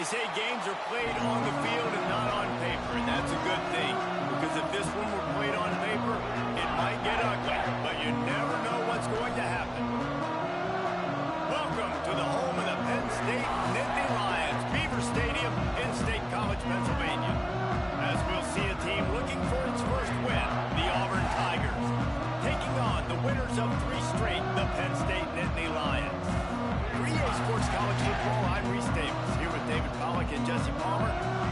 They say games are played on the field and not on paper, and that's a good thing. Because if this one were played on paper, it might get ugly, but you never know what's going to happen. Welcome to the home of the Penn State Nittany Lions, Beaver Stadium in State College, Pennsylvania. As we'll see a team looking for its first win, the Auburn Tigers, taking on the winners of 3 straight, the Penn State Nittany Lions. For EA Sports College Football, I'm Reese Davis, here with David Pollack and Jesse Palmer.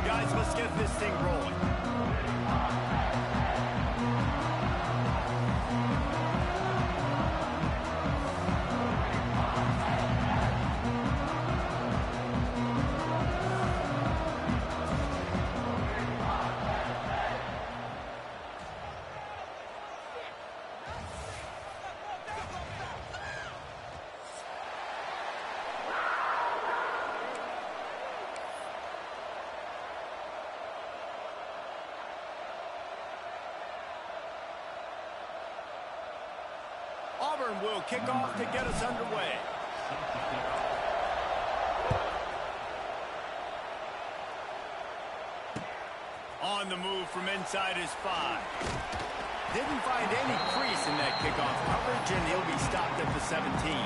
Guys, let's get this thing rolling. Auburn will kick off to get us underway. On the move from inside his 5. Didn't find any crease in that kickoff coverage, and he'll be stopped at the 17.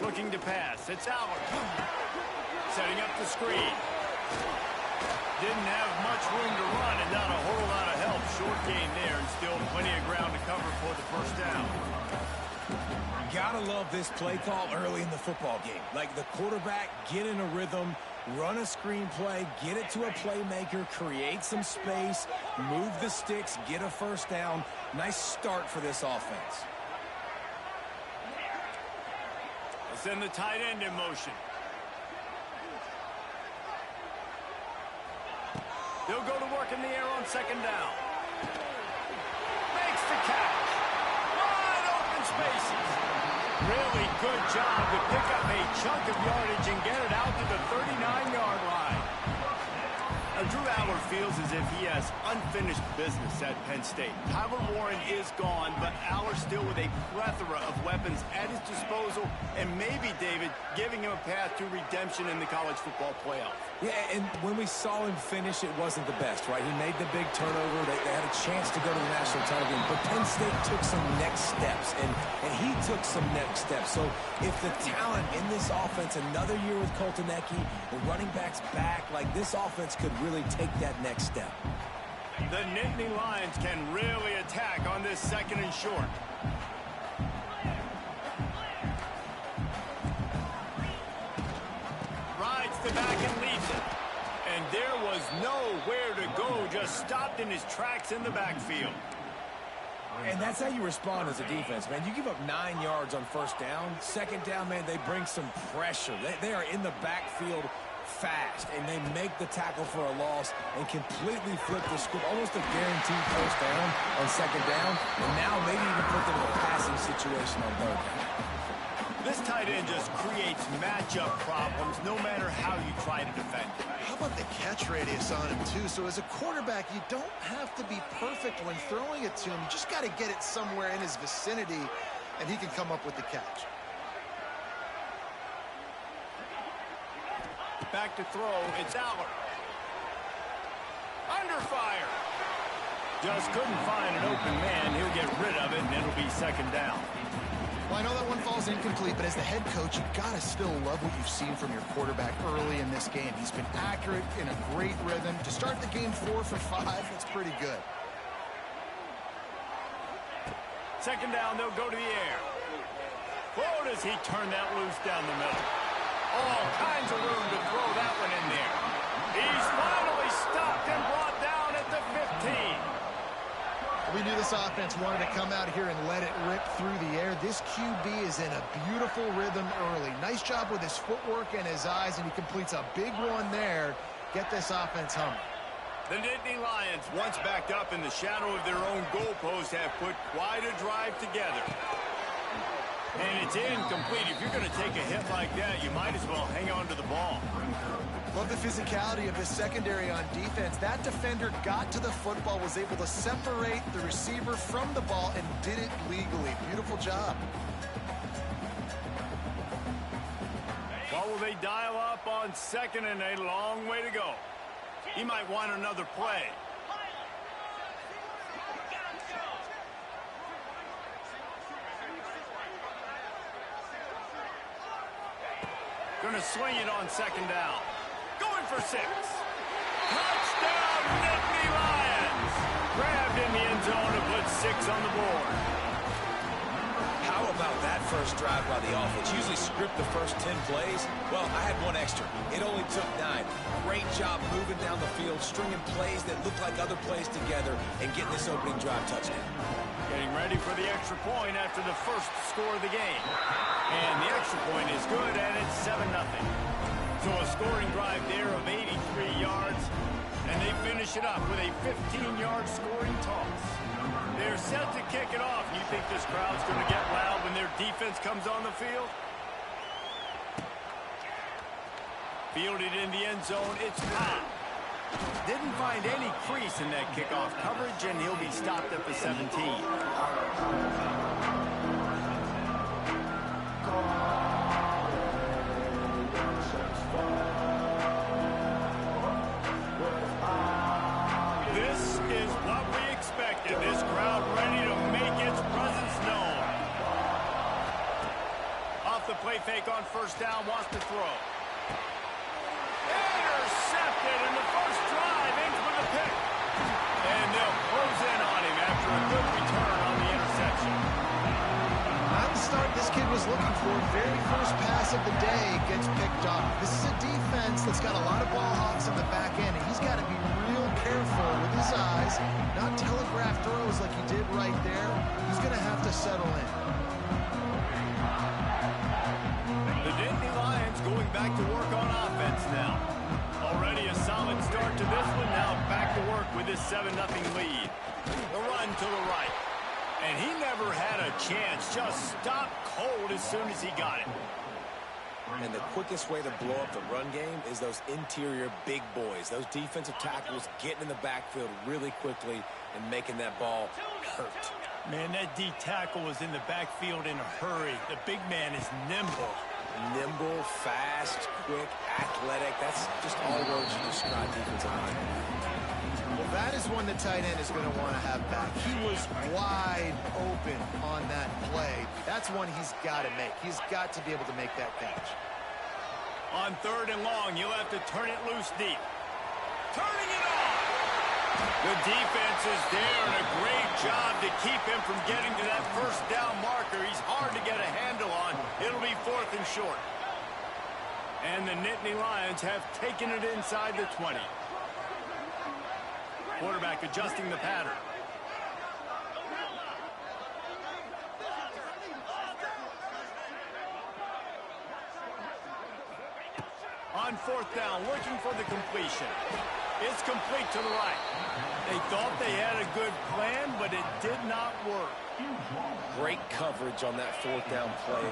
Looking to pass. It's Albert. Setting up the screen. Didn't have much room to run and not a whole lot of help. Short gain there and still plenty of ground to cover for the first down. Gotta love this play call early in the football game. Like the quarterback, get in a rhythm, run a screen play, get it to a playmaker, create some space, move the sticks, get a first down. Nice start for this offense. Send the tight end in motion. They'll go to work in the air on second down. Makes the catch. Wide open spaces. Really good job to pick up a chunk of yardage and get it out to the 39-yard line. Now, Drew Aller feels as if he has unfinished business at Penn State. Tyler Warren is gone, but Aller still with a plethora of weapons at his disposal, and maybe, David, giving him a path to redemption in the college football playoff. Yeah, and when we saw him finish, it wasn't the best, right? He made the big turnover. They had a chance to go to the national title game, but Penn State took some next steps, and he took some next steps. So if the talent in this offense, another year with Coltonecki, the running backs back, like this offense could really take that next step. The Nittany Lions can really attack on this second and short. Rides the back and leaves it. And there was nowhere to go, just stopped in his tracks in the backfield. And that's how you respond as a defense, man. You give up 9 yards on first down. Second down, man, they bring some pressure. They are in the backfield fast, and they make the tackle for a loss and completely flip the script. Almost a guaranteed first down on second down, and now maybe even put them in a passing situation on third down. This tight end just creates matchup problems no matter how you try to defend it. How about the catch radius on him, too? So as a quarterback, you don't have to be perfect when throwing it to him. You just got to get it somewhere in his vicinity, and he can come up with the catch. Back to throw, it's Aller. Under fire. Just couldn't find an open man. He'll get rid of it, and it'll be second down. Well, I know that one falls incomplete, but as the head coach, you've got to still love what you've seen from your quarterback early in this game. He's been accurate, in a great rhythm. To start the game 4 for 5, that's pretty good. Second down, they'll go to the air. Oh, does he turn that loose down the middle? All kinds of room to throw that one in there. He's finally stopped and brought down at the 15. We knew this offense wanted to come out here and let it rip through the air. This QB is in a beautiful rhythm early. Nice job with his footwork and his eyes, and he completes a big one there. Get this offense humming. The Nittany Lions, once backed up in the shadow of their own goalpost, have put quite a drive together. And it's incomplete. If you're going to take a hit like that, you might as well hang on to the ball. Love the physicality of the secondary on defense. That defender got to the football, was able to separate the receiver from the ball, and did it legally. Beautiful job. What will they dial up on second and a long way to go? He might want another play. Gonna swing it on second down. Going for 6. Touchdown, Nittany Lions! Grabbed in the end zone to put 6 on the board. How about that first drive by the offense? Usually script the first 10 plays. Well, I had one extra. It only took 9. Great job moving down the field, stringing plays that look like other plays together, and getting this opening drive touchdown. Getting ready for the extra point after the first score of the game. And the extra point is good, and it's 7-0. So a scoring drive there of 83 yards, and they finish it up with a 15-yard scoring toss. They're set to kick it off. You think this crowd's going to get loud when their defense comes on the field? Fielded in the end zone, it's Powell. Didn't find any crease in that kickoff coverage, and he'll be stopped at the 17. This is what we expected. This crowd ready to make its presence known. Off the play fake on first down, wants to throw. Intercepted in the first drive, ends with a pick. And they'll close in on him after a good return on the interception. Not the start this kid was looking for. Very first pass of the day gets picked off. This is a defense that's got a lot of ball hawks on the back end, and he's got to be real careful with his eyes, not telegraph throws like he did right there. He's going to have to settle in. The Nittany Lions going back to work on offense now. Already a solid start to this one. Now back to work with this 7-0 lead. The run to the right. And he never had a chance. Just stopped cold as soon as he got it. And the quickest way to blow up the run game is those interior big boys. Those defensive tackles getting in the backfield really quickly and making that ball hurt. Man, that D tackle was in the backfield in a hurry. The big man is nimble. Nimble, fast, quick, athletic. That's just all words to describe defensive linemen. Well, that is one the tight end is going to want to have back. He was wide open on that play. That's one he's got to make. He's got to be able to make that catch. On third and long, you'll have to turn it loose deep. Turning it on! The defense is there, and a great job to keep him from getting to that first down marker. He's hard to get a handle on. It'll be 4th and short. And the Nittany Lions have taken it inside the 20. Quarterback adjusting the pattern. On 4th down, looking for the completion. It's complete to the right. They thought they had a good plan, but it did not work. Great coverage on that 4th down play.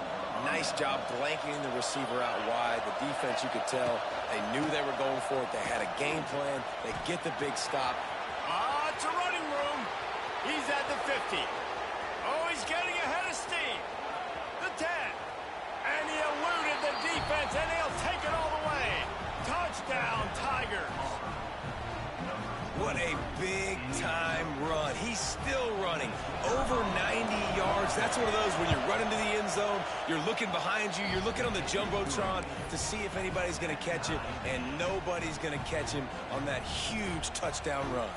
Nice job blanketing the receiver out wide. The defense, you could tell, they knew they were going for it. They had a game plan. They get the big stop. It's a running room. He's at the 50. Oh, he's getting ahead of steam. The 10. And he eluded the defense, and he'll take it all the way. Touchdown, Tigers. What a big-time run. He's still running. Over 90 yards. That's one of those when you're running to the end zone, you're looking behind you, you're looking on the Jumbotron to see if anybody's going to catch it, and nobody's going to catch him on that huge touchdown run.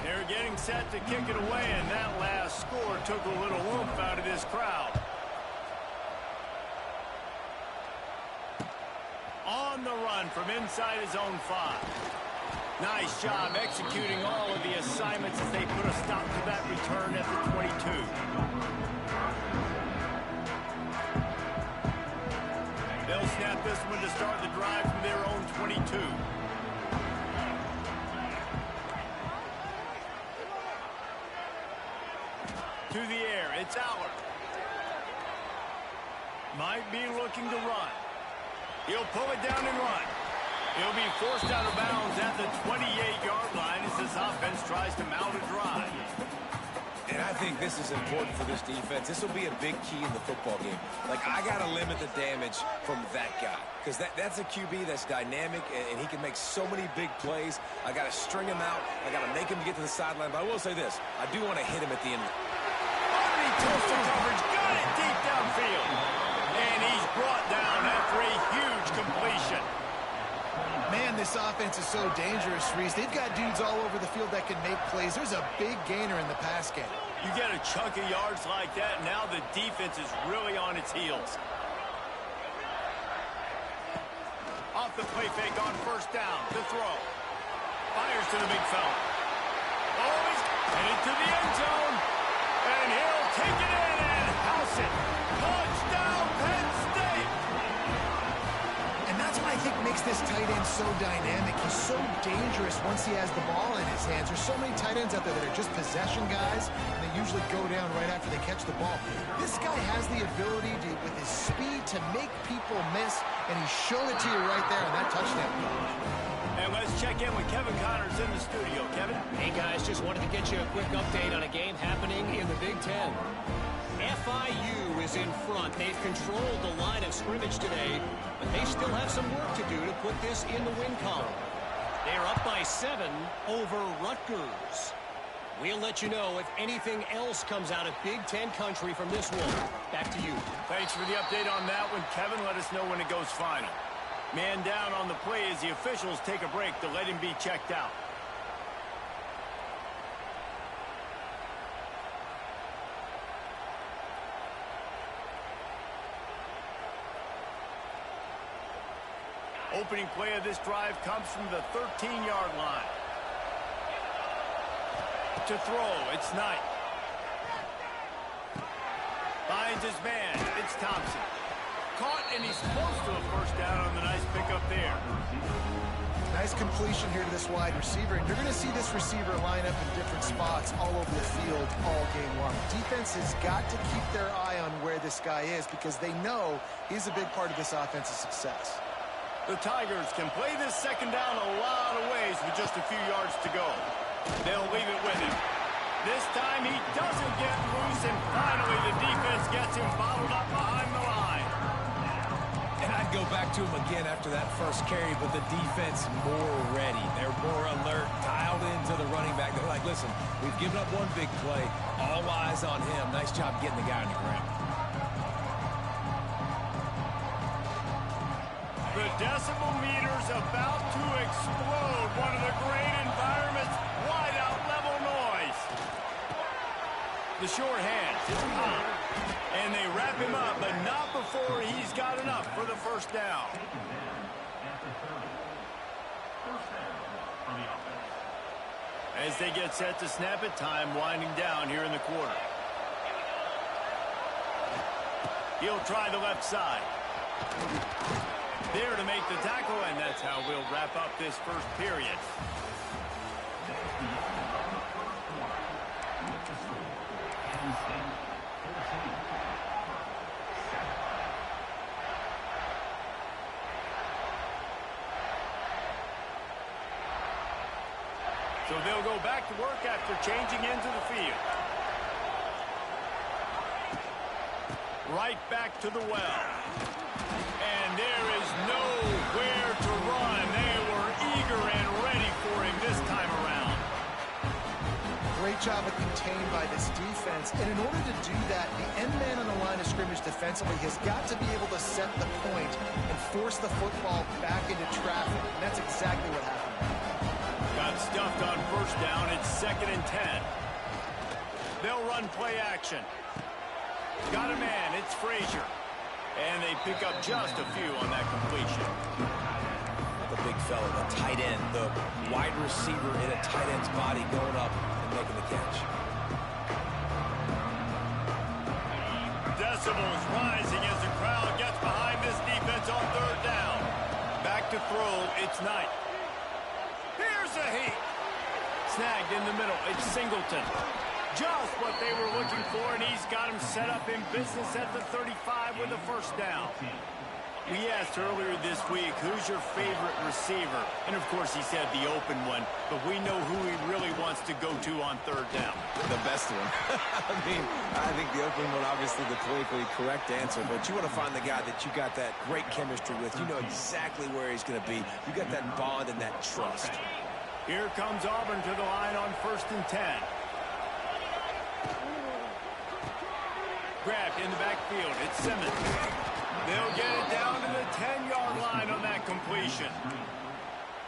They're getting set to kick it away, and that last score took a little oomph out of this crowd. On the run from inside his own 5. Nice job executing all of the assignments as they put a stop to that return at the 22. They'll snap this one to start the drive from their own 22. To the air, it's Aller. Might be looking to run. He'll pull it down and run. He'll be forced out of bounds at the 28-yard line as his offense tries to mount a drive. And I think this is important for this defense. This will be a big key in the football game. Like, I got to limit the damage from that guy because that's a QB that's dynamic, and he can make so many big plays. I got to string him out. I got to make him get to the sideline. But I will say this. I do want to hit him at the end. Underneath coastal coverage, got it deep downfield. And he's brought down after a huge completion. Man, this offense is so dangerous, Reese. They've got dudes all over the field that can make plays. There's a big gainer in the pass game. You get a chunk of yards like that, and now the defense is really on its heels. Off the play fake on first down to throw. Fires to the big fella. Oh, he's headed to the end zone. And he'll take it in and house it. Touchdown, Penn State! And that's what I think makes this tight end so dynamic. He's so dangerous once he has the ball in his hands. There's so many tight ends out there that are just possession guys, and they usually go down right after they catch the ball. This guy has the ability to, with his speed, to make people miss, and he's shown it to you right there on that touchdown. And let's check in with Kevin Connors in the studio. Kevin? Hey, guys, just wanted to get you a quick update on a game happening in the Big Ten. FIU is in front. They've controlled the line of scrimmage today, but they still have some work to do to put this in the win column. They're up by 7 over Rutgers. We'll let you know if anything else comes out of Big Ten country from this one. Back to you. Thanks for the update on that one, Kevin. Let us know when it goes final. Man down on the play as the officials take a break to let him be checked out. Opening play of this drive comes from the 13-yard line. To throw, it's Knight. Finds his man, it's Thompson. Caught, and he's close to a first down on the nice pickup there. Nice completion here to this wide receiver, and you're going to see this receiver line up in different spots all over the field all game long. Defense has got to keep their eye on where this guy is because they know he's a big part of this offense's success. The Tigers can play this second down a lot of ways with just a few yards to go. They'll leave it with him. This time he doesn't get loose, and finally the defense gets him bottled up behind the line. And I'd go back to him again after that first carry, but the defense more ready. They're more alert, dialed into the running back. They're like, listen, we've given up one big play. All eyes on him. Nice job getting the guy on the ground. The decibel meter's about to explode. One of the great environments, wide-out level noise. The short hands, it's high. And they wrap him up, but not before he's got enough for the first down. As they get set to snap it, time winding down here in the quarter. He'll try the left side. There to make the tackle, and that's how we'll wrap up this first period. So they'll go back to work after changing into the field. Right back to the well. And there is nowhere to run. They were eager and ready for him this time around. Great job of contained by this defense. And in order to do that, the end man on the line of scrimmage defensively has got to be able to set the point and force the football back into traffic. And that's exactly what happened. Got stuffed on first down. It's 2nd and 10. They'll run play action. Got a man. It's Frazier. And they pick up just a few on that completion. The big fella, the tight end, the wide receiver in a tight end's body going up and making the catch. Decibels rising as the crowd gets behind this defense on third down. Back to throw, it's Knight. Here's a heat. Snagged in the middle, it's Singleton. Just what they were looking for, and he's got him set up in business at the 35 with a first down. We asked earlier this week, who's your favorite receiver? And, of course, he said the open one, but we know who he really wants to go to on third down. The best one. I think the open one, obviously, the politically correct answer, but you want to find the guy that you got that great chemistry with. You know exactly where he's going to be. You got that bond and that trust. Here comes Auburn to the line on 1st and 10. Grabbed in the backfield. It's Simmons. They'll get it down to the 10-yard line on that completion.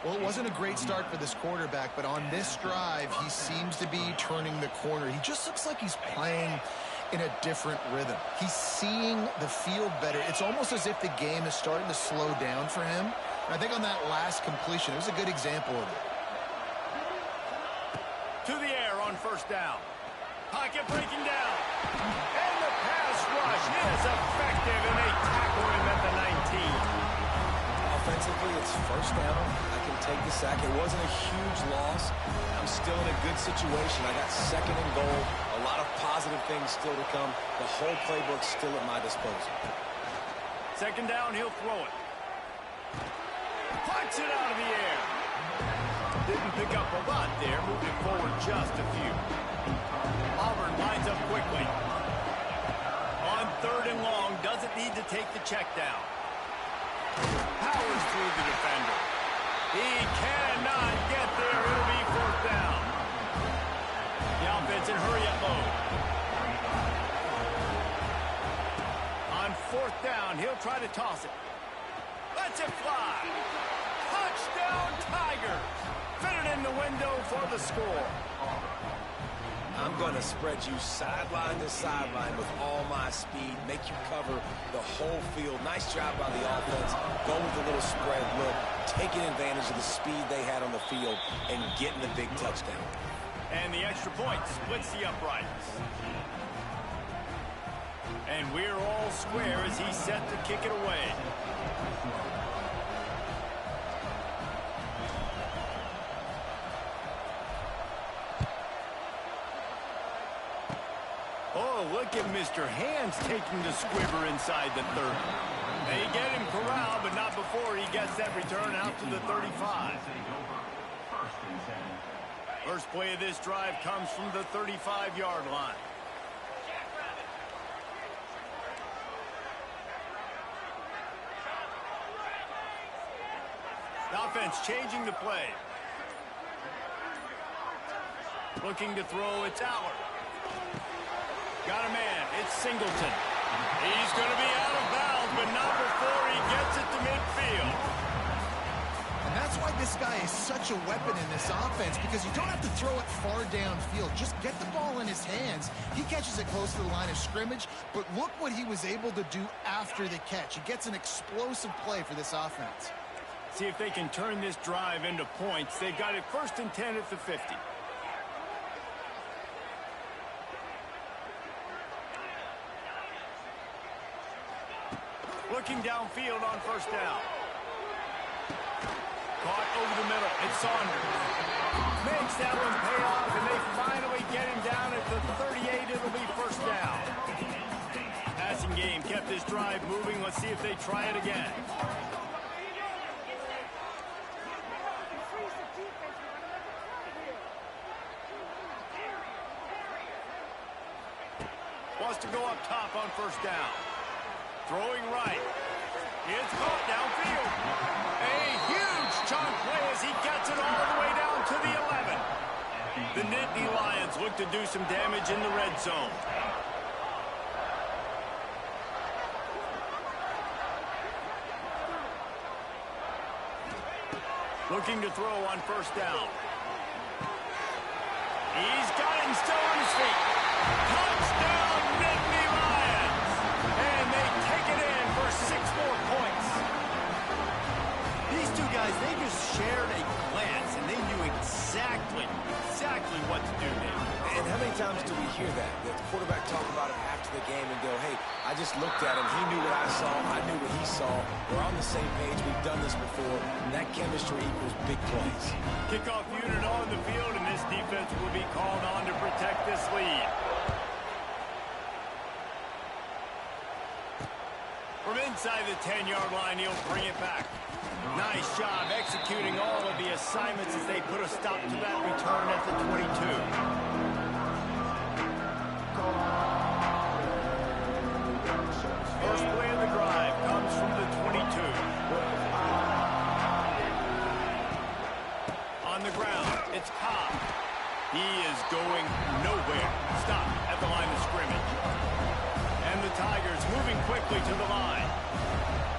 Well, it wasn't a great start for this quarterback, but on this drive, he seems to be turning the corner. He just looks like he's playing in a different rhythm. He's seeing the field better. It's almost as if the game is starting to slow down for him. And I think on that last completion, it was a good example of it. To the air on 1st down. Pocket breaking down. And the pass rush is effective, and they tackle him at the 19. Offensively, it's 1st down. I can take the sack. It wasn't a huge loss. I'm still in a good situation. I got 2nd and goal. A lot of positive things still to come. The whole playbook's still at my disposal. 2nd down, he'll throw it. Punch it out of the air. Didn't pick up a lot there, moving forward just a few. Auburn lines up quickly. On 3rd and long, doesn't need to take the check down. Powers through the defender. He cannot get there. It'll be 4th down. The offense in hurry-up mode. On 4th down, he'll try to toss it. Lets it fly. Touchdown, Tigers. Fit it in the window for the score. I'm going to spread you sideline to sideline with all my speed, make you cover the whole field. Nice job by the offense. Go with a little spread look, taking advantage of the speed they had on the field and getting the big touchdown. And the extra point splits the uprights. And we're all square as he's set to kick it away. Oh, look at Mr. Hands taking the squibber inside the 30. They get him corralled, but not before he gets that return out to the 35. First play of this drive comes from the 35-yard line. The offense changing the play. Looking to throw, it's Allard. Got a man, it's Singleton. He's going to be out of bounds, but not before he gets it to midfield. And that's why this guy is such a weapon in this offense, because you don't have to throw it far downfield. Just get the ball in his hands. He catches it close to the line of scrimmage, but look what he was able to do after the catch. He gets an explosive play for this offense. See if they can turn this drive into points. They've got it 1st and 10 at the 50. Looking downfield on 1st down. Caught over the middle. It's Saunders. Makes that one pay off, and they finally get him down at the 38. It'll be 1st down. Passing game kept this drive moving. Let's see if they try it again. Wants to go up top on 1st down. Throwing right. It's caught downfield. A huge chunk play as he gets it all the way down to the 11. The Nittany Lions look to do some damage in the red zone. Looking to throw on 1st down. He's got him still on his feet. Touchdown, Nittany Lions. And they take it in for 6 more points. These two guys, they just shared a glance, and they knew exactly what to do there. And how many times do we hear that? The quarterback talk about it after the game and go, hey, I just looked at him. He knew what I saw. I knew what he saw. We're on the same page. We've done this before. That chemistry equals big plays. Kickoff unit on the field, and this defense will be called on to protect this lead. From inside the 10-yard line, he'll bring it back. Nice job executing all of the assignments as they put a stop to that return at the 22. First play of the drive comes from the 22. On the ground, it's Cobb. He is going nowhere. Stop at the line of scrimmage. And the Tigers moving quickly to the line.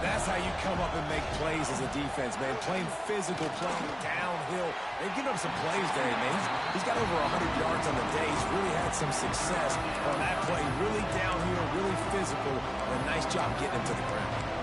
That's how you come up and make plays as a defense, man. Playing physical, playing downhill. They've given up some plays there, man. He's got over 100 yards on the day. He's really had some success on that play. Really downhill, really physical, and a nice job getting him to the ground.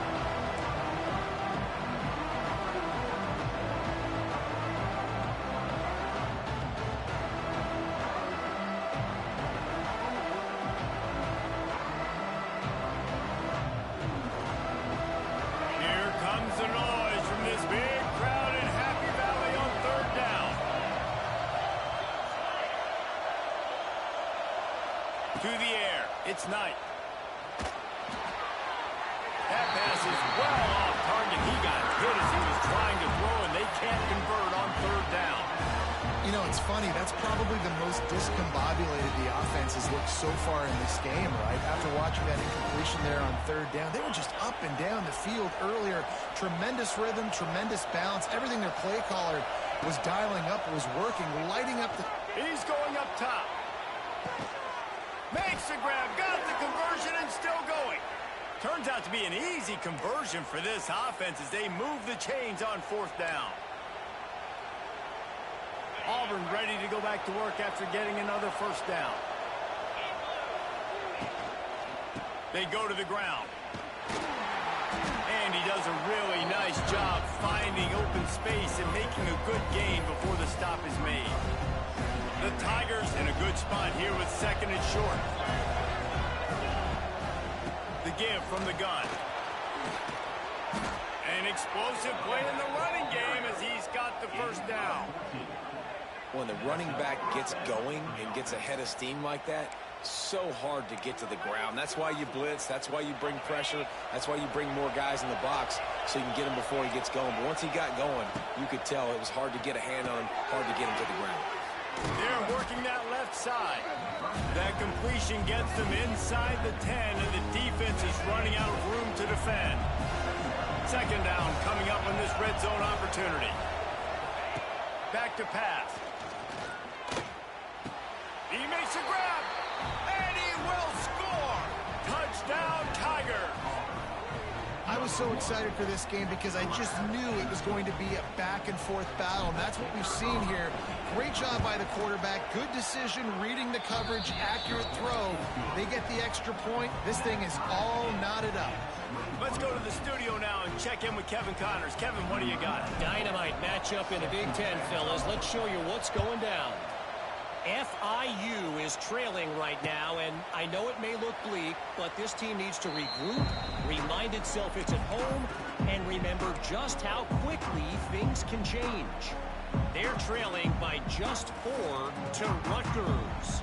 To the air. It's Knight. That pass is well off target. He got hit as he was trying to throw, and they can't convert on third down. You know, it's funny. That's probably the most discombobulated the offense has looked so far in this game, right? After watching that incompletion there on third down, they were just up and down the field earlier. Tremendous rhythm, tremendous balance. Everything their play caller was dialing up was working, lighting up the... He's going up top. Makes the grab, got the conversion, and still going. Turns out to be an easy conversion for this offense as they move the chains on fourth down. Auburn ready to go back to work after getting another first down. They go to the ground. And he does a really nice job finding open space and making a good gain before the stop is made. The Tigers in a good spot here with second and short. The give from the gun. An explosive play in the running game as he's got the first down. When the running back gets going and gets ahead of steam like that, so hard to get to the ground. That's why you blitz. That's why you bring pressure. That's why you bring more guys in the box so you can get him before he gets going. But once he got going, you could tell it was hard to get a hand on him, hard to get him to the ground. They're working that left side. That completion gets them inside the 10, and the defense is running out of room to defend. Second down coming up on this red zone opportunity. Back to pass. He makes a grab, and he will score. Touchdown, Tigers. I was so excited for this game because I just knew it was going to be a back-and-forth battle, and that's what we've seen here. Great job by the quarterback, good decision, reading the coverage, accurate throw. They get the extra point. This thing is all knotted up. Let's go to the studio now and check in with Kevin Connors. Kevin, what do you got? Dynamite matchup in the Big Ten, fellas. Let's show you what's going down. FIU is trailing right now, and I know it may look bleak, but this team needs to regroup, remind itself it's at home, and remember just how quickly things can change. They're trailing by just 4 to Rutgers.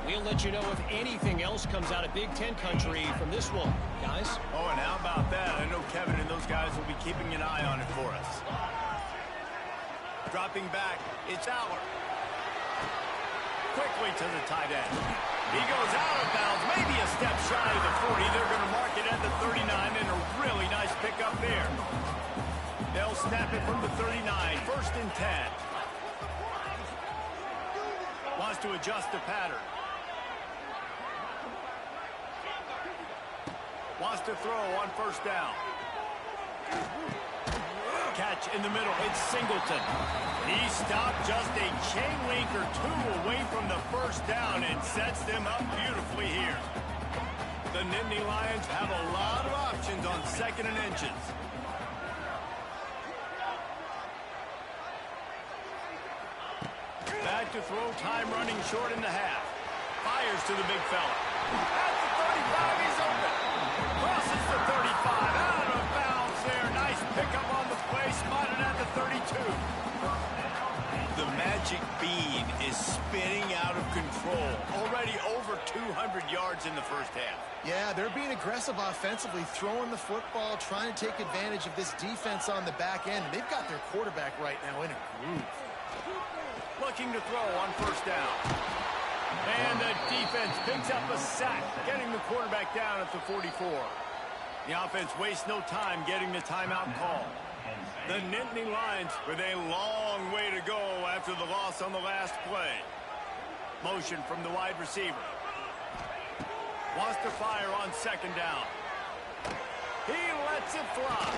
We'll let you know if anything else comes out of Big Ten country from this one, guys. Oh, and how about that? I know Kevin and those guys will be keeping an eye on it for us. Dropping back, it's Aller. Quickly to the tight end. He goes out of bounds, maybe a step shy of the 40. They're going to mark it at the 39, and a really nice pickup there. They'll snap it from the 39, first and 10. Wants to adjust the pattern. Wants to throw on first down. Catch in the middle, it's Singleton. He stopped just a chain link or two away from the first down and sets them up beautifully here. The Nittany Lions have a lot of options on second and inches. Back to throw, time running short in the half. Fires to the big fella. At the 35, he's open. Crosses the 35, out of bounds there. Nice pickup on the play, spotted at the 32. The magic bean is spinning out of control. Already over over 200 yards in the first half. Yeah, they're being aggressive offensively, throwing the football, trying to take advantage of this defense on the back end. And they've got their quarterback right now in a groove. Looking to throw on first down. And the defense picks up a sack, getting the quarterback down at the 44. The offense wastes no time getting the timeout call. The Nittany Lions with a long way to go after the loss on the last play. Motion from the wide receiver. Wants to fire on second down. He lets it fly.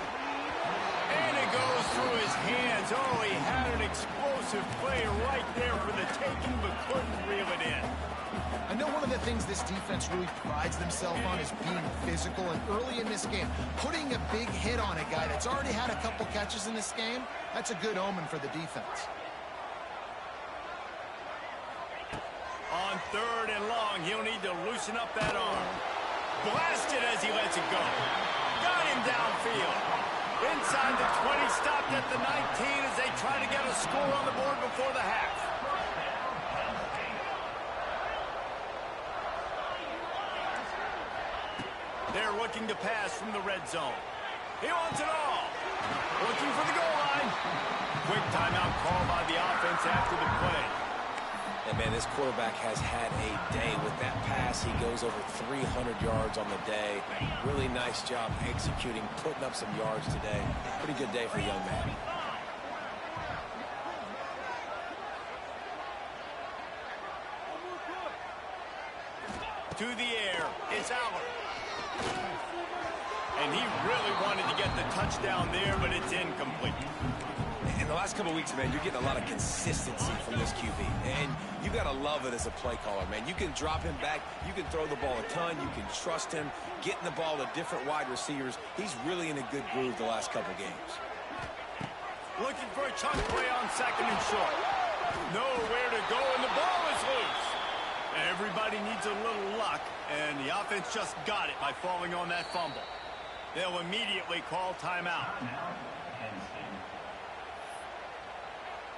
And it goes through his hands. Oh, he had an explosive play right there for the taking, but couldn't reel it in. I know one of the things this defense really prides themselves on is being physical, and early in this game, putting a big hit on a guy that's already had a couple catches in this game, that's a good omen for the defense. On third and long, he'll need to loosen up that arm. Blasted as he lets it go. Got him downfield. Inside the 20, stopped at the 19 as they try to get a score on the board before the half. They're looking to pass from the red zone. He wants it all. Looking for the goal line. Quick timeout call by the offense after the play. And, man, this quarterback has had a day. With that pass, he goes over 300 yards on the day. Really nice job executing, putting up some yards today. Pretty good day for the young man. To the air, it's Aller. And he really wanted to get the touchdown there, but it's incomplete. In the last couple of weeks, man, you're getting a lot of consistency from this QB. And you got to love it as a play caller, man. You can drop him back. You can throw the ball a ton. You can trust him, getting the ball to different wide receivers. He's really in a good groove the last couple games. Looking for a chunk play on second and short. Nowhere to go, and the ball is loose. Everybody needs a little luck, and the offense just got it by falling on that fumble. They'll immediately call timeout.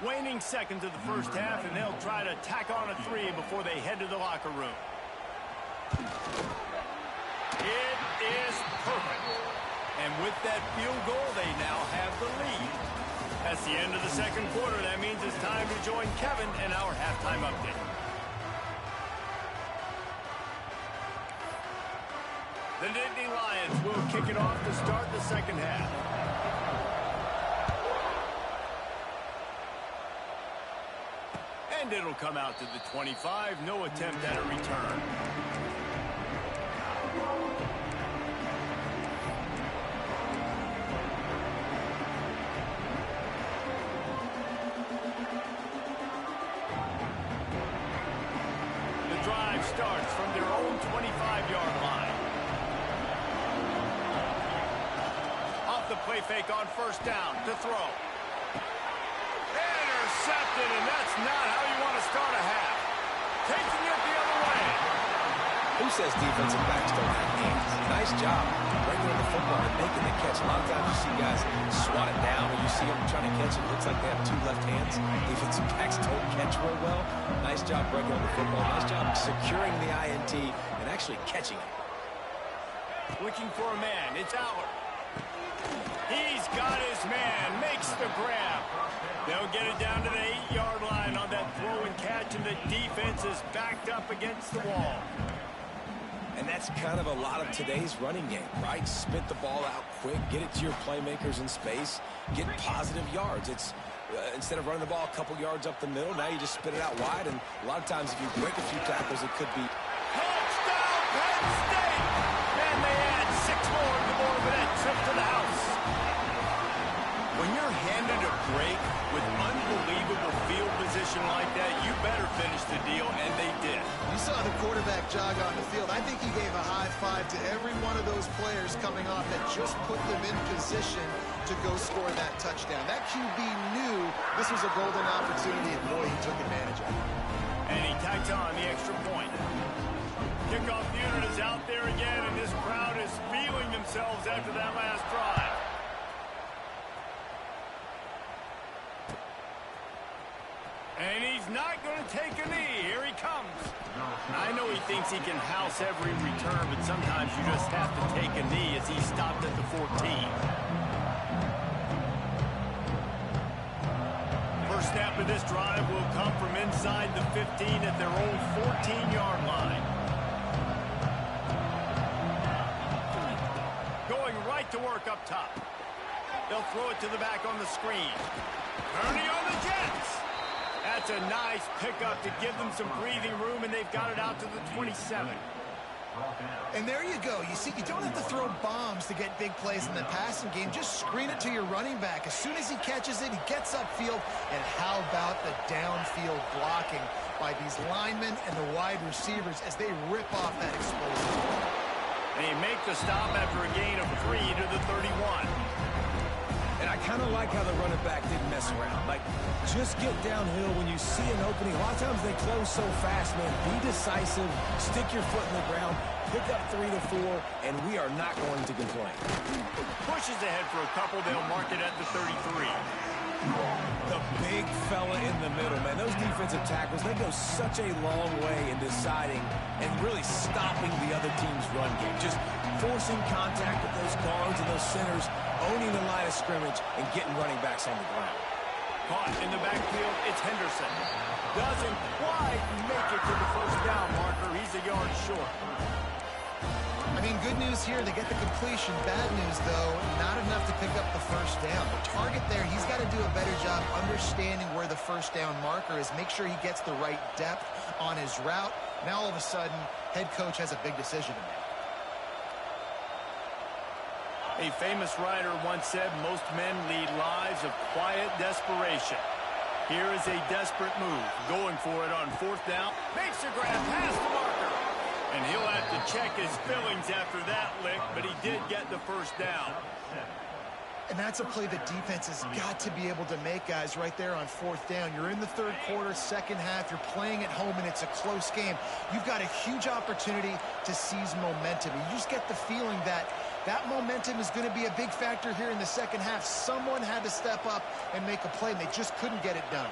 Waning seconds of the first half, and they'll try to tack on a 3 before they head to the locker room. It is perfect. And with that field goal, they now have the lead. That's the end of the second quarter. That means it's time to join Kevin in our halftime update. The Nittany Lions will kick it off to start the second half. And it'll come out to the 25. No attempt at a return. The drive starts from their own 25-yard line. The play fake on first down to throw. Intercepted, and that's not how you want to start a half. Taking it the other way. Who says defensive backs don't have hands? Nice job breaking on the football and making the catch. A lot of times you see guys swat it down, or you see them trying to catch it. It looks like they have two left hands. Defensive backs don't catch real well. Nice job breaking on the football. Nice job securing the INT and actually catching it. Looking for a man. It's Aller. He's got his man, makes the grab. They'll get it down to the 8-yard line on that throw and catch, and the defense is backed up against the wall. And that's kind of a lot of today's running game, right? Spit the ball out quick, get it to your playmakers in space, get positive yards. It's instead of running the ball a couple yards up the middle, now you just spit it out wide, and a lot of times if you break a few tackles, it could be touchdown, Penn State! And they add 6 more to the board with that trip to the house. When you're handed a break with unbelievable field position like that, you better finish the deal, and they did. You saw the quarterback jog on the field. I think he gave a high five to every one of those players coming off that just put them in position to go score that touchdown. That QB knew this was a golden opportunity, and boy, he took advantage of it. And he tacked on the extra point. Kickoff unit is out there again, and this crowd is feeling themselves after that last drive. And he's not going to take a knee. Here he comes. I know he thinks he can house every return, but sometimes you just have to take a knee as he stopped at the 14. First snap of this drive will come from inside the 15 at their own 14-yard line. Going right to work up top. They'll throw it to the back on the screen. Ernie on the Jets. That's a nice pickup to give them some breathing room, and they've got it out to the 27. And there you go. You see, you don't have to throw bombs to get big plays in the passing game. Just screen it to your running back. As soon as he catches it, he gets upfield. And how about the downfield blocking by these linemen and the wide receivers as they rip off that explosion. They make the stop after a gain of 3 to the 31. And I kind of like how the running back didn't mess around. Like, just get downhill when you see an opening. A lot of times they close so fast, man. Be decisive, stick your foot in the ground, pick up 3 to 4, and we are not going to complain. Pushes ahead for a couple. They'll mark it at the 33. The big fella in the middle, man. Those defensive tackles, they go such a long way in deciding and really stopping the other team's run game. Just forcing contact with those guards and those centers, owning the line of scrimmage, and getting running backs on the ground. Caught in the backfield, it's Henderson. Doesn't quite make it to the first down marker. He's a yard short. I mean, good news here, they get the completion. Bad news, though, not enough to pick up the first down. The target there, he's got to do a better job understanding where the first down marker is, make sure he gets the right depth on his route. Now, all of a sudden, head coach has a big decision to make. A famous writer once said, most men lead lives of quiet desperation. Here is a desperate move. Going for it on 4th down. Makes a grab past the marker. And he'll have to check his fillings after that lick, but he did get the first down. And that's a play the defense has got to be able to make, guys, right there on 4th down. You're in the 3rd quarter, 2nd half. You're playing at home, and it's a close game. You've got a huge opportunity to seize momentum. You just get the feeling that that momentum is going to be a big factor here in the 2nd half. Someone had to step up and make a play, and they just couldn't get it done.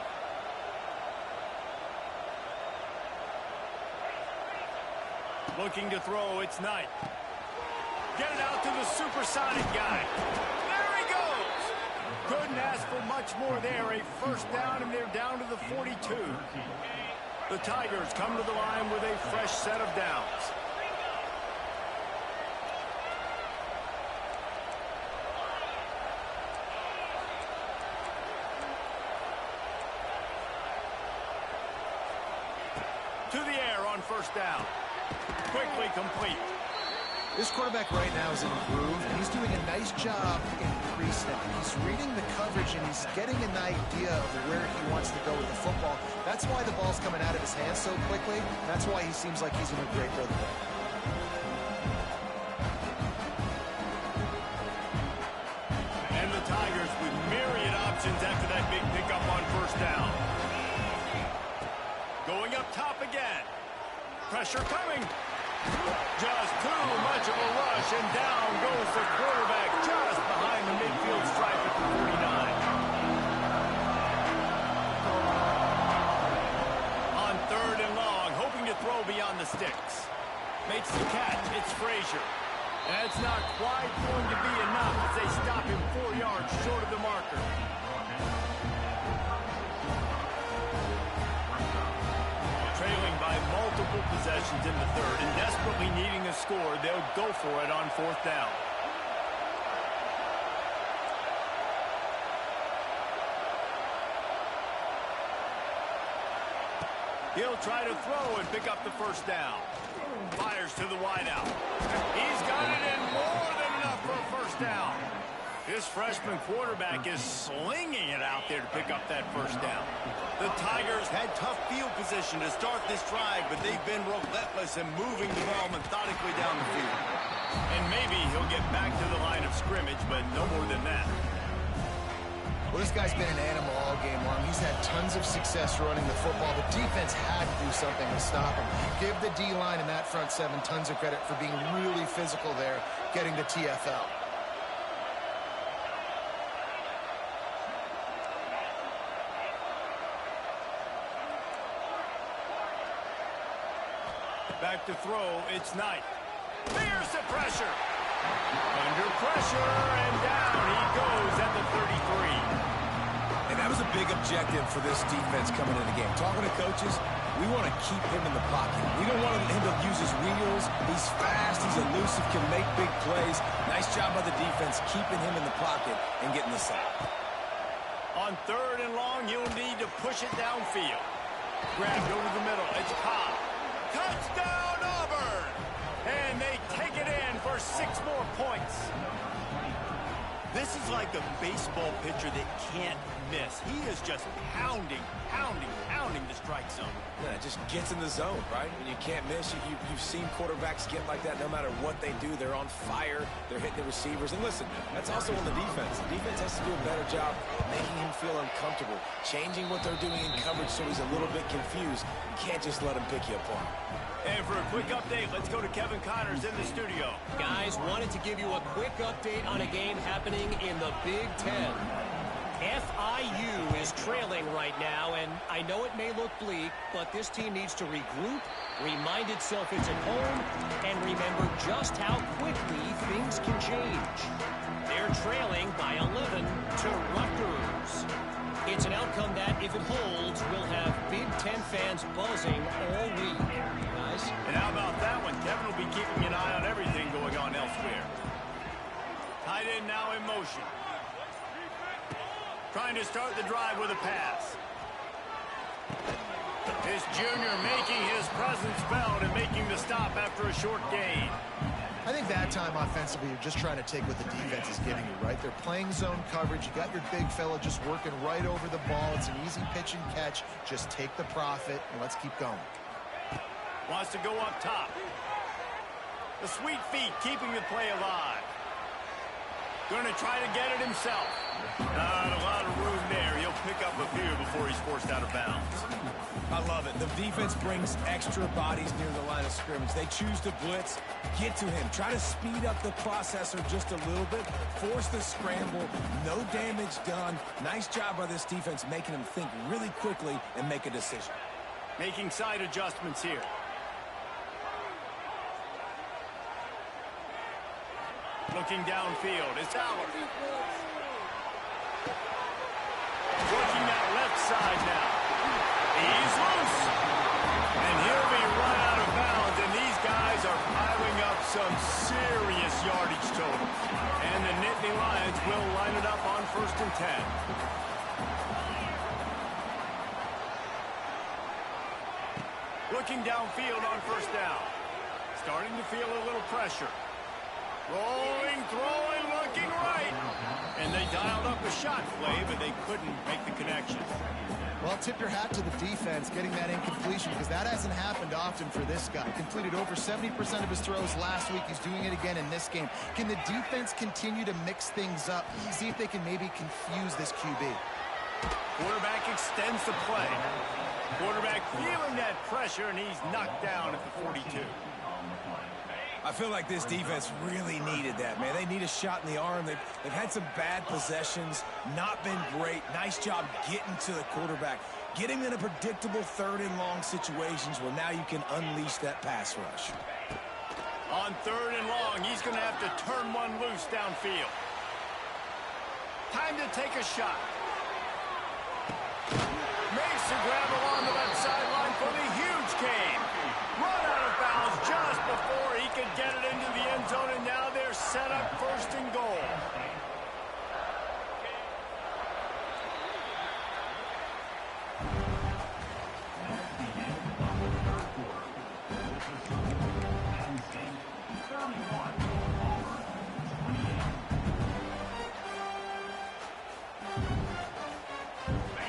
Looking to throw, it's Knight. Get it out to the supersonic guy. There he goes. Couldn't ask for much more there. A first down, and they're down to the 42. The Tigers come to the line with a fresh set of downs. To the air on first down. Quickly complete. This quarterback right now is in a groove, and he's doing a nice job in pre-snap. He's reading the coverage, and he's getting an idea of where he wants to go with the football. That's why the ball's coming out of his hands so quickly. That's why he seems like he's in a great rhythm. And the Tigers with myriad options after that big pickup on first down. Going up top again. Pressure coming. Just too much of a rush, and down goes the quarterback just behind the midfield stripe at the 49. On 3rd and long, hoping to throw beyond the sticks. Makes the catch. It's Frazier. That's not quite going to be enough as they stop him 4 yards short of the marker. Trailing by multiple possessions in the 3rd and desperately needing a score, they'll go for it on 4th down. He'll try to throw and pick up the first down. Fires to the wideout. He's got it in more than enough for a first down. This freshman quarterback is slinging it out there to pick up that first down. The Tigers had tough field position to start this drive, but they've been relentless in moving the ball methodically down the field. And maybe he'll get back to the line of scrimmage, but no more than that. Well, this guy's been an animal all game long. He's had tons of success running the football. The defense had to do something to stop him. Give the D-line and that front 7 tons of credit for being really physical there, getting the TFL. Back to throw. It's Knight. There's the pressure. Under pressure, and down he goes at the 33. And that was a big objective for this defense coming in the game. Talking to coaches, we want to keep him in the pocket. We don't want him to use his wheels. He's fast, he's elusive, can make big plays. Nice job by the defense keeping him in the pocket and getting the sack. On 3rd and long, you'll need to push it downfield. Grabbed over the middle. It's Cobb. Touchdown, Auburn! And they take it in for 6 more points. This is like a baseball pitcher that can't miss. He is just pounding the strike zone. Yeah, it just gets in the zone, right? When you can't miss, you've seen quarterbacks get like that no matter what they do. They're on fire. They're hitting the receivers. And listen, that's also on the defense. The defense has to do a better job making him feel uncomfortable, changing what they're doing in coverage so he's a little bit confused. You can't just let him pick you apart. And for a quick update, let's go to Kevin Connors in the studio. Guys, wanted to give you a quick update on a game happening in the Big Ten. FIU is trailing right now, and I know it may look bleak, but this team needs to regroup, remind itself it's at home, and remember just how quickly things can change. They're trailing by 11 to Rutgers. It's an outcome that, if it holds, will have Big Ten fans buzzing all week. Guys? And how about that one? Kevin will be keeping an eye on everything going on elsewhere. Tight end now in motion. Trying to start the drive with a pass. This junior making his presence felt and making the stop after a short gain. I think that time offensively, you're just trying to take what the defense is giving you, right? They're playing zone coverage. You got your big fella just working right over the ball. It's an easy pitch and catch. Just take the profit, and let's keep going. Wants to go up top. The sweet feet keeping the play alive. Going to try to get it himself. Not a lot of room there. He'll pick up a few before he's forced out of bounds. I love it. The defense brings extra bodies near the line of scrimmage. They choose to blitz, get to him, try to speed up the processor just a little bit, force the scramble, no damage done. Nice job by this defense making him think really quickly and make a decision. Making side adjustments here. Looking downfield, it's Allard. Working that left side now. He's loose. And he'll be run out of bounds, and these guys are piling up some serious yardage total. And the Nittany Lions will line it up on 1st and 10. Looking downfield on 1st down. Starting to feel a little pressure. Rolling, throwing, looking right. And they dialed up a shot play, but they couldn't make the connection. Well, tip your hat to the defense getting that incompletion because that hasn't happened often for this guy. Completed over 70% of his throws last week. He's doing it again in this game. Can the defense continue to mix things up? See if they can maybe confuse this QB. Quarterback extends the play. Quarterback feeling that pressure, and he's knocked down at the 42. I feel like this defense really needed that, man. They need a shot in the arm. They've had some bad possessions, not been great. Nice job getting to the quarterback, getting in a predictable 3rd and long situations where now you can unleash that pass rush. On 3rd and long, he's going to have to turn one loose downfield. Time to take a shot. Makes the grab along the left sideline for the huge game. Run out of bounds just before he could get it into the end zone, and now they're set up 1st and goal.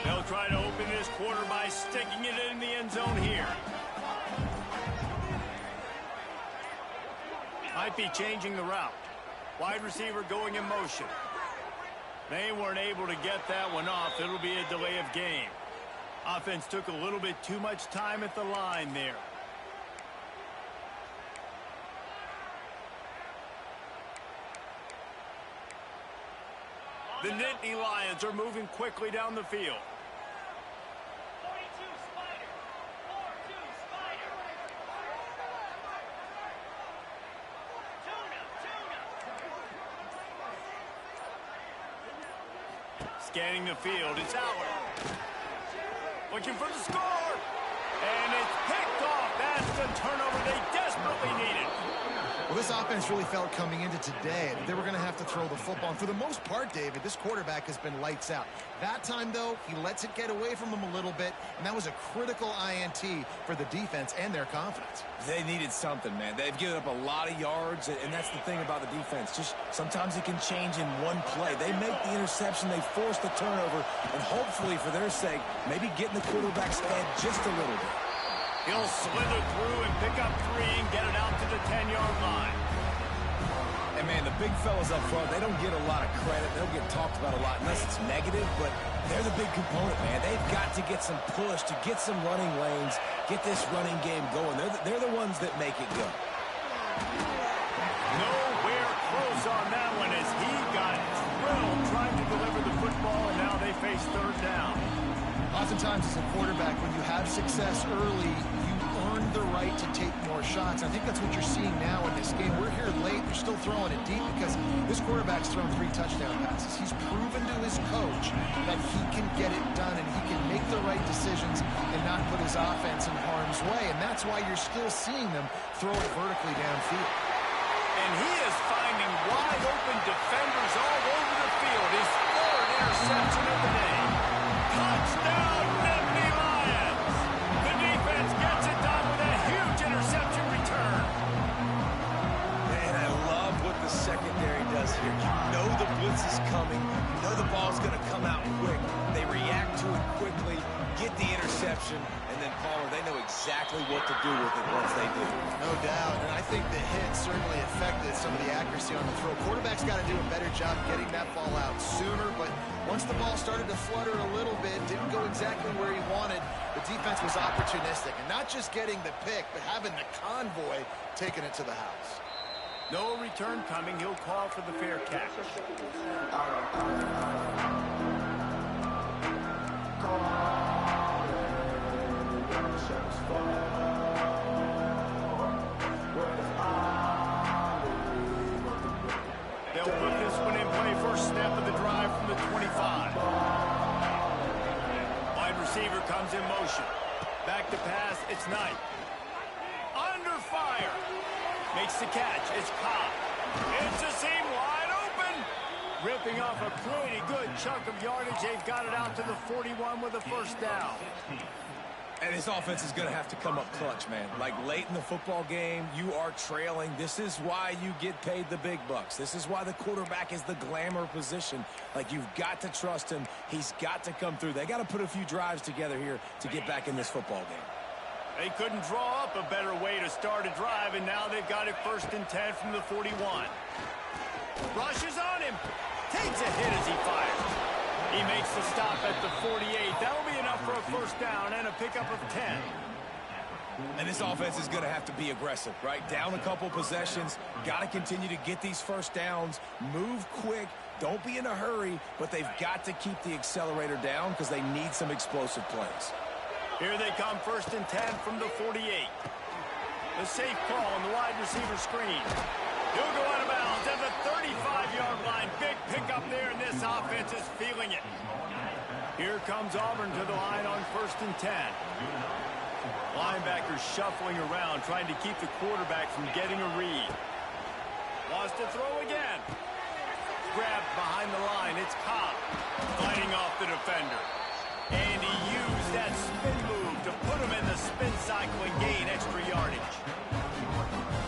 They'll try to open this quarter by sticking it in the end zone here. Might be changing the route. Wide receiver going in motion. They weren't able to get that one off. It'll be a delay of game. Offense took a little bit too much time at the line there. The Nittany Lions are moving quickly down the field. Scanning the field, it's Howard. Looking for the score. And it's picked off. That's the turnover they desperately needed. Well, this offense really felt coming into today that they were going to have to throw the football. And for the most part, David, this quarterback has been lights out. That time, though, he lets it get away from him a little bit, and that was a critical INT for the defense and their confidence. They needed something, man. They've given up a lot of yards, and that's the thing about the defense. Just sometimes it can change in one play. They make the interception, they force the turnover, and hopefully, for their sake, maybe get in the quarterback's head just a little bit. He'll slither through and pick up 3 and get it out to the 10-yard line. And, man, the big fellas up front, they don't get a lot of credit. They don't get talked about a lot unless it's negative, but they're the big component, man. They've got to get some push, to get some running lanes, get this running game going. They're the ones that make it go. Nowhere close on that one as he got drilled trying to deliver the football, and now they face third down. Oftentimes, as a quarterback, when you have success early, you earn the right to take more shots. I think that's what you're seeing now in this game. We're here late. They're still throwing it deep because this quarterback's thrown 3 touchdown passes. He's proven to his coach that he can get it done and he can make the right decisions and not put his offense in harm's way. And that's why you're still seeing them throw it vertically downfield. And he is finding wide open defenders all over the field. His 3rd interception of the day. Touchdown, Nittany Lions! The defense gets it done with a huge interception return. And I love what the secondary does here. You know the blitz is coming. You know the ball's going to come out quick. They react to it quickly, get the interception, and then, Paul, they know exactly what to do with it once they do. No doubt, and I think the hit certainly affected some of the accuracy on the throw. Quarterback's got to do a better job getting that ball out sooner, but once the ball started to flutter a little bit, didn't go exactly where he wanted, the defense was opportunistic. And not just getting the pick, but having the convoy taking it to the house. No return coming. He'll call for the fair catch. They'll put this one in play. First snap of the drive from the 25. Wide receiver comes in motion. Back to pass. It's Knight. Under fire. Makes the catch. It's Cobb. It's a seam wide open. Ripping off a pretty good chunk of yardage. They've got it out to the 41 with a first down. And this offense is going to have to come up clutch, man. Like late in the football game, you are trailing. This is why you get paid the big bucks. This is why the quarterback is the glamour position. Like, you've got to trust him. He's got to come through. They got to put a few drives together here to get back in this football game. They couldn't draw up a better way to start a drive, and now they've got it 1st and 10 from the 41. Rushes on him. Takes a hit as he fires. He makes the stop at the 48. That'll be enough for a first down and a pickup of 10. And this offense is going to have to be aggressive, right? Down a couple possessions. Got to continue to get these first downs. Move quick. Don't be in a hurry, but they've got to keep the accelerator down because they need some explosive plays. Here they come 1st and 10 from the 48. The safe call on the wide receiver screen. He'll go out of bounds at the 35-yard line. Big pickup there, and this offense is feeling it. Here comes Auburn to the line on 1st and 10. Linebackers shuffling around, trying to keep the quarterback from getting a read. Wants to throw again. Grabbed behind the line. It's Cobb fighting off the defender. And he used that spin move to put him in the spin cycle and gain extra yardage.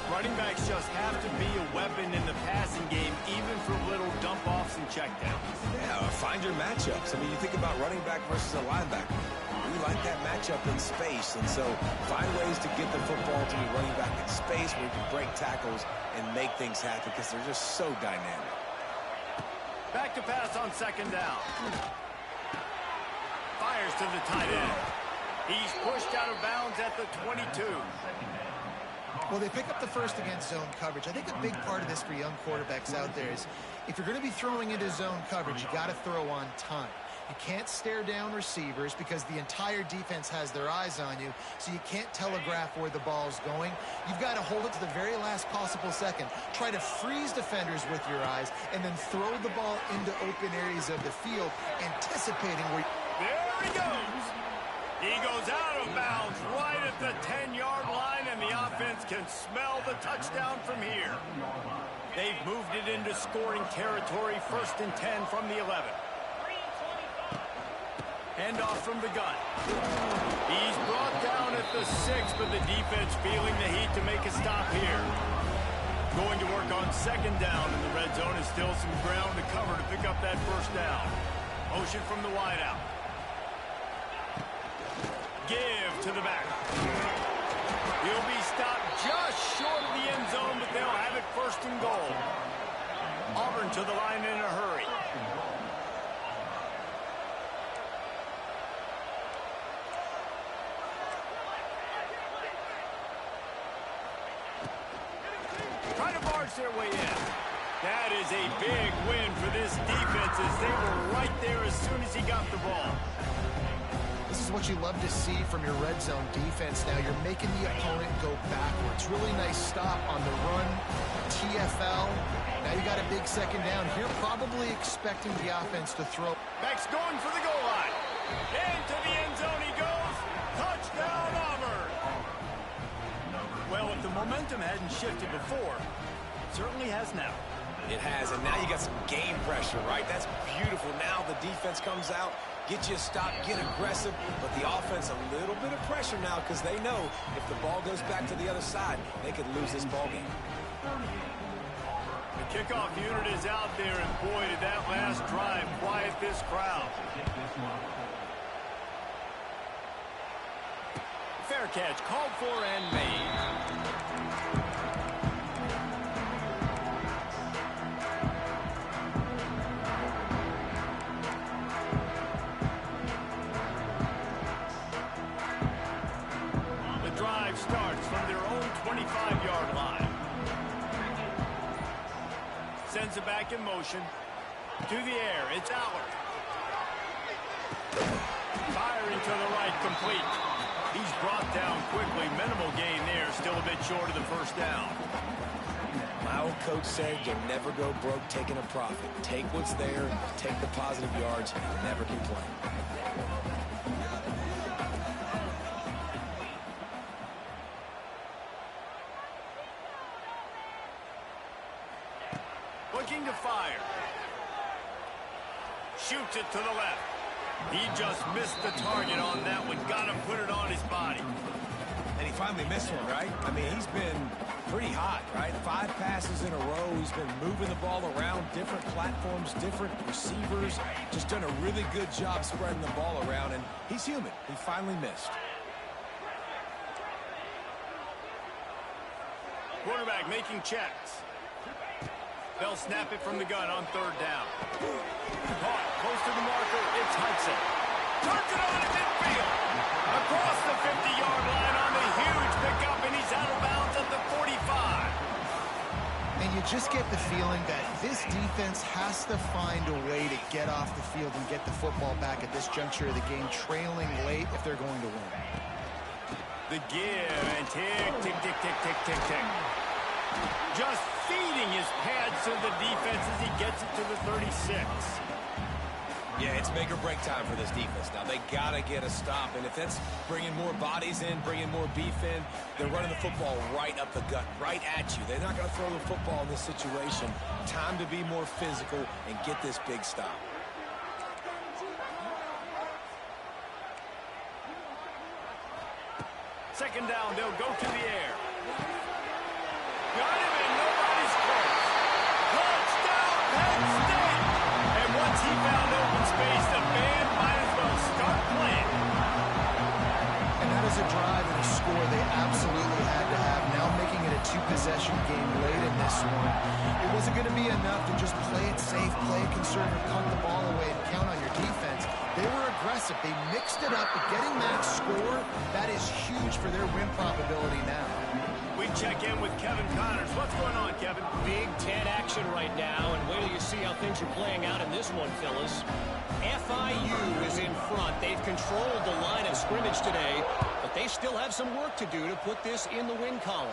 Running backs just have to be a weapon in the passing game, even for little dump-offs and checkdowns. Yeah, find your matchups. I mean, you think about running back versus a linebacker. We like that matchup in space, and so find ways to get the football to the running back in space where you can break tackles and make things happen because they're just so dynamic. Back to pass on 2nd down. Fires to the tight end. He's pushed out of bounds at the 22. Well, they pick up the first against zone coverage. I think a big part of this for young quarterbacks out there is if you're going to be throwing into zone coverage, you got to throw on time. You can't stare down receivers because the entire defense has their eyes on you, so you can't telegraph where the ball's going. You've got to hold it to the very last possible second. Try to freeze defenders with your eyes and then throw the ball into open areas of the field, anticipating where... There he goes. He goes out of bounds right at the 10-yard line, and the offense can smell the touchdown from here. They've moved it into scoring territory, 1st and 10 from the 11. Handoff from the gun. He's brought down at the 6, but the defense feeling the heat to make a stop here. Going to work on 2nd down, and the red zone is still some ground to cover to pick up that 1st down. Motion from the wideout. Give to the back. He'll be stopped just short of the end zone, but they'll have it 1st and goal. Auburn to the line in a hurry. Trying to barge their way in. That is a big win for this defense as they were right there as soon as he got the ball. This is what you love to see from your red zone defense now. You're making the opponent go backwards. Really nice stop on the run, TFL. Now you got a big 2nd down here, probably expecting the offense to throw. Beck's going for the goal line. Into the end zone he goes. Touchdown, Auburn. Well, if the momentum hadn't shifted before, it certainly has now. It has, and now you got some game pressure, right? That's beautiful. Now the defense comes out, get you a stop, get aggressive, but the offense a little bit of pressure now because they know if the ball goes back to the other side, they could lose this ball game. The kickoff unit is out there, and boy, did that last drive quiet this crowd. Fair catch called for and made. Starts from their own 25-yard line. Sends it back in motion. To the air, it's Allard. Firing to the right, complete. He's brought down quickly. Minimal gain there, still a bit short of the 1st down. My old coach said you'll never go broke taking a profit. Take what's there, take the positive yards, and never complain. Looking to fire. Shoots it to the left. He just missed the target on that one. Got to put it on his body. And he finally missed one, right? I mean, he's been pretty hot, right? 5 passes in a row. He's been moving the ball around, different platforms, different receivers. Just done a really good job spreading the ball around, and he's human. He finally missed. Quarterback making checks. They'll snap it from the gun on 3rd down. Caught close to the marker. It's Hudson. Turns it on at midfield. Across the 50-yard line on the huge pickup, and he's out of bounds at the 45. And you just get the feeling that this defense has to find a way to get off the field and get the football back at this juncture of the game, trailing late if they're going to win. The give and tick, tick, tick, tick, tick, tick, tick. Just feeding his pads to the defense as he gets it to the 36. Yeah, it's make or break time for this defense. Now, they got to get a stop, and if that's bringing more bodies in, bringing more beef in, they're running the football right up the gut, right at you. They're not going to throw the football in this situation. Time to be more physical and get this big stop. Second down, they'll go to the air. Got him, and nobody's close. Touchdown, Penn State! And once he found open space, the band might as well start playing. And that is a drive and a score they absolutely had to have. Now making it a 2-possession game late in this one. It wasn't going to be enough to just play it safe, play it conservative, punt the ball away, and count on your defense. They were aggressive. They mixed it up, but getting that score, that is huge for their win probability now. We check in with Kevin Connors. What's going on, Kevin? Big Ten action right now, and wait till you see how things are playing out in this one, fellas. FIU is in front. They've controlled the line of scrimmage today, but they still have some work to do to put this in the win column.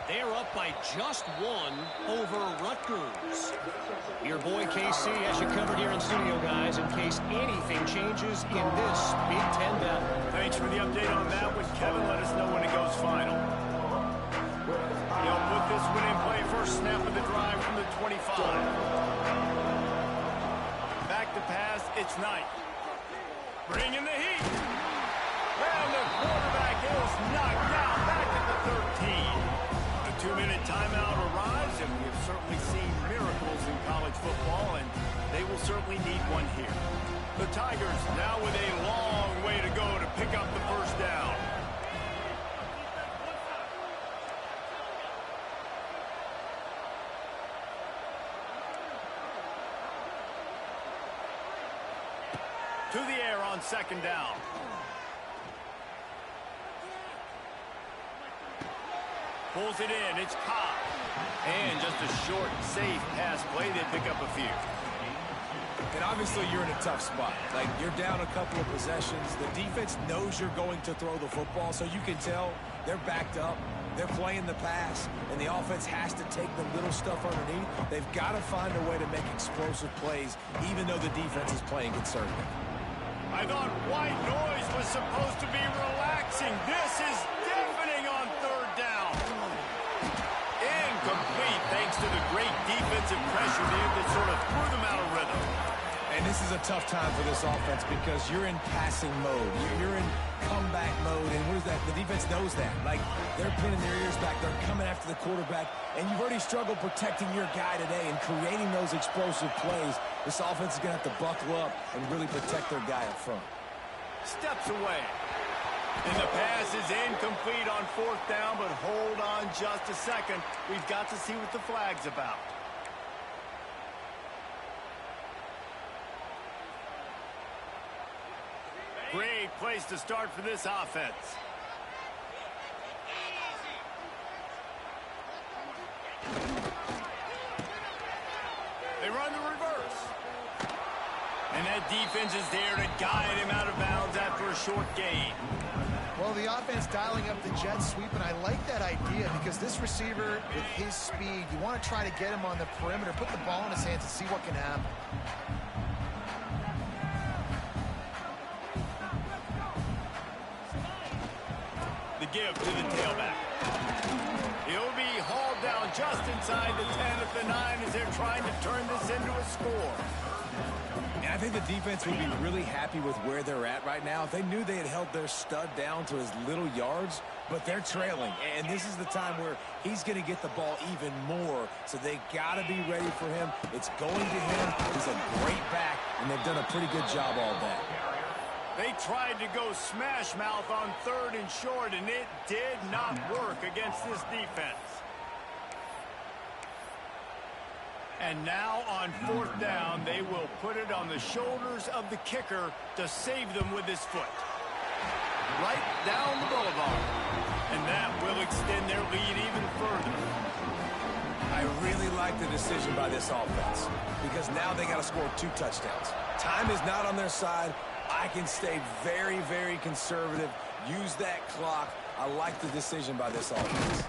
They're up by just one over Rutgers. Your boy KC has you covered here in studio, guys, in case anything changes in this Big Ten battle. Thanks for the update on that one, Kevin. Let us know when it goes final. He'll put this one in play. First snap of the drive from the 25. Back to pass, it's Knight. Bringing the heat. And the quarterback is knocked down back at the 13. A 2-minute timeout arrives, and we've certainly seen miracles in college football, and they will certainly need one here. The Tigers now with a long way to go to pick up the first down. To the air on second down. Pulls it in. It's Cobb. And just a short, safe pass play. They pick up a few. And obviously you're in a tough spot. Like, you're down a couple of possessions. The defense knows you're going to throw the football, so you can tell they're backed up. They're playing the pass, and the offense has to take the little stuff underneath. They've got to find a way to make explosive plays, even though the defense is playing conservative. I thought white noise was supposed to be relaxing. This is deafening on third down. Incomplete thanks to the great defensive pressure there that sort of threw them out of rhythm. And this is a tough time for this offense because you're in passing mode. You're in comeback mode, and what is that? The defense knows that. Like, they're pinning their ears back. They're coming after the quarterback, and you've already struggled protecting your guy today and creating those explosive plays. This offense is going to have to buckle up and really protect their guy up front. Steps away. And the pass is incomplete on fourth down, but hold on just a second. We've got to see what the flag's about. Great place to start for this offense. They run the reverse. And that defense is there to guide him out of bounds after a short gain. Well, the offense dialing up the jet sweep, and I like that idea because this receiver, with his speed, you want to try to get him on the perimeter, put the ball in his hands and see what can happen. The give to the tailback. He'll be hauled down just inside the 10 at the 9 as they're trying to turn this into a score. And I think the defense would be really happy with where they're at right now if they knew they had held their stud down to his little yards, but they're trailing. And this is the time where he's going to get the ball even more, so they got to be ready for him. It's going to him. He's a great back, and they've done a pretty good job all day. They tried to go smash mouth on third and short, and it did not work against this defense. And now on fourth down, they will put it on the shoulders of the kicker to save them with his foot. Right down the boulevard. And that will extend their lead even further. I really like the decision by this offense because now they got to score 2 touchdowns. Time is not on their side. I can stay very, very conservative, use that clock. I like the decision by this offense.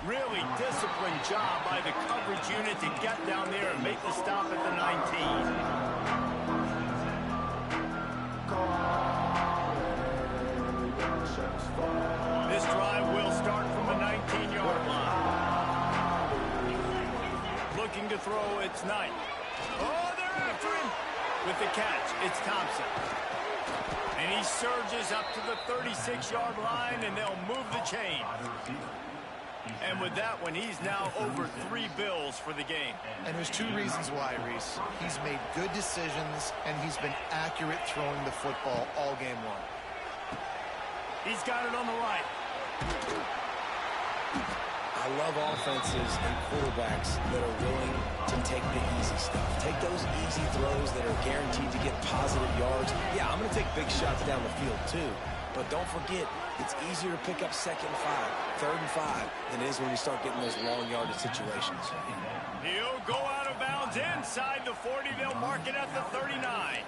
Really disciplined job by the coverage unit to get down there and make the stop at the 19. This drive will start from the 19-yard line. Looking to throw, it's Knight. Oh, they're after him. With the catch, it's Thompson. And he surges up to the 36-yard line, and they'll move the chain. And with that one, he's now over 3 bills for the game. And there's 2 reasons why, Reese. He's made good decisions, and he's been accurate throwing the football all game long. He's got it on the right. I love offenses and quarterbacks that are willing to take the easy stuff. Take those easy throws that are guaranteed to get positive yards. Yeah, I'm going to take big shots down the field too. But don't forget, It's easier to pick up 2nd and 5, 3rd and 5 than it is when you start getting those long yardage situations. He'll go out of bounds inside the 40. They'll mark it at the 39.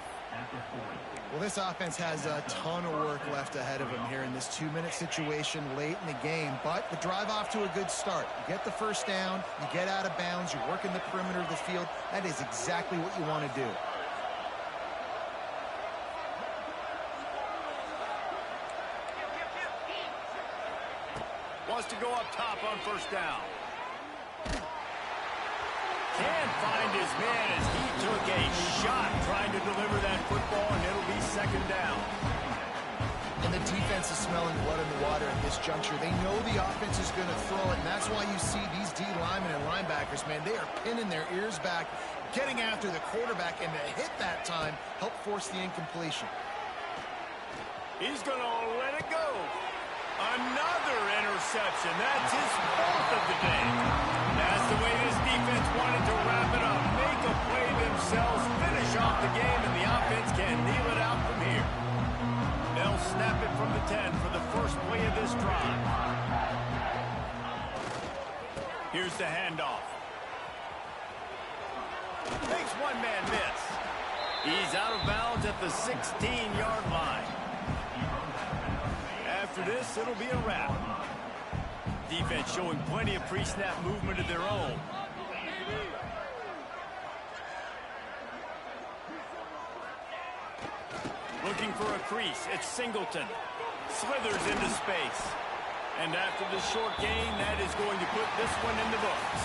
Well, this offense has a ton of work left ahead of them here in this 2-minute situation late in the game. But the drive off to a good start. You get the first down, you get out of bounds, you're working the perimeter of the field. That is exactly what you want to do. Wants to go up top on first down. Can't find his man as he took a shot trying to deliver that football, and it'll be 2nd down. And the defense is smelling blood in the water at this juncture. They know the offense is going to throw it, and that's why you see these D linemen and linebackers, man, they are pinning their ears back, getting after the quarterback, and the hit that time helped force the incompletion. He's going to let it go. Another interception. That's his 4th of the day. That's the way this defense wanted to wrap it up. Make a play themselves, finish off the game, and the offense can kneel it out from here. They'll snap it from the 10 for the first play of this drive. Here's the handoff. Makes one man miss. He's out of bounds at the 16-yard line. After this, it'll be a wrap. Defense showing plenty of pre-snap movement of their own. Looking for a crease. It's Singleton. Slithers into space. And after the short gain, that is going to put this one in the books.